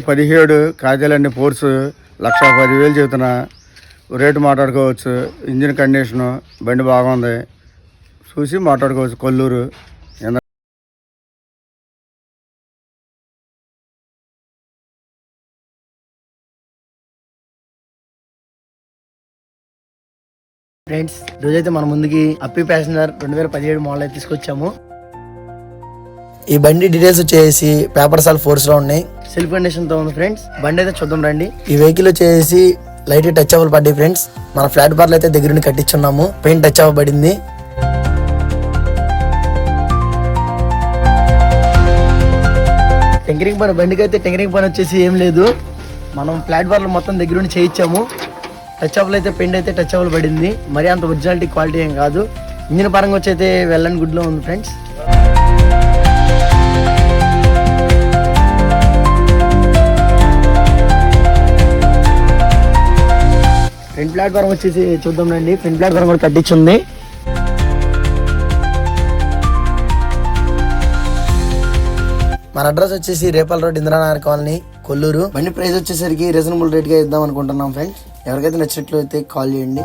17 కాజాలన్నీ force 1,10,000 చెబుతున్నా. Rate మాట్లాడుకోవచ్చు. Engine condition బండి బాగుంది, చూసి మాట్లాడుకోవచ్చు. కొల్లూరు ఫ్రెండ్స్, రోజైతే మన ముందుకి అప్పి ప్యాసింజర్ 2017 మోడల్ అయితే తీసుకొచ్చాము. ఈ బండి డీటెయిల్స్ వచ్చేసి పేపర్స్ ఆల్ ఫోర్స్ లో ఉన్నాయి, సెల్ఫ్ కండిషన్ తో ఉంది ఫ్రెండ్స్. బండి అయితే చూద్దాం రండి. ఈ వెహికల్ వచ్చేసి లైట్ టచ్ అవ్వాలి పడ్డాయి ఫ్రెండ్స్. మన ఫ్లాట్ బార్లు అయితే దగ్గరుండి కట్టించున్నాము, పెయింట్ టచ్ అవ్వబడింది. టెంకరింగ్ పని బండికి అయితే టెంకరింగ్ పని వచ్చేసి ఏం లేదు. మనం ఫ్లాట్ బార్లు మొత్తం దగ్గరుండి చేయించాము. టచ్ అవ్వలు అయితే పెయింట్ అయితే టచ్ అవ్వలు పడింది. మరి అంత ఒరిజినాలిటీ క్వాలిటీ ఏం కాదు. ఇంజిన్ పరంగా వచ్చి అయితే వెల్ అండ్ గుడ్ లో ఉంది ఫ్రెండ్స్. ఫ్రంట్ ప్లాట్ఫారం వచ్చేసి చూద్దాం రండి. ఫ్రంట్ ప్లాట్ఫారం కూడా కట్టించుంది. మన అడ్రస్ వచ్చేసి రేపల్ రోడ్, ఇంద్రానగర్ కాలనీ, కొల్లూరు. బండి ప్రైస్ వచ్చేసరికి రీజనబుల్ రేట్ గా ఇద్దాం అనుకుంటున్నాం ఫ్రెండ్స్. ఎవరికైతే నచ్చినట్లు అయితే కాల్ చేయండి.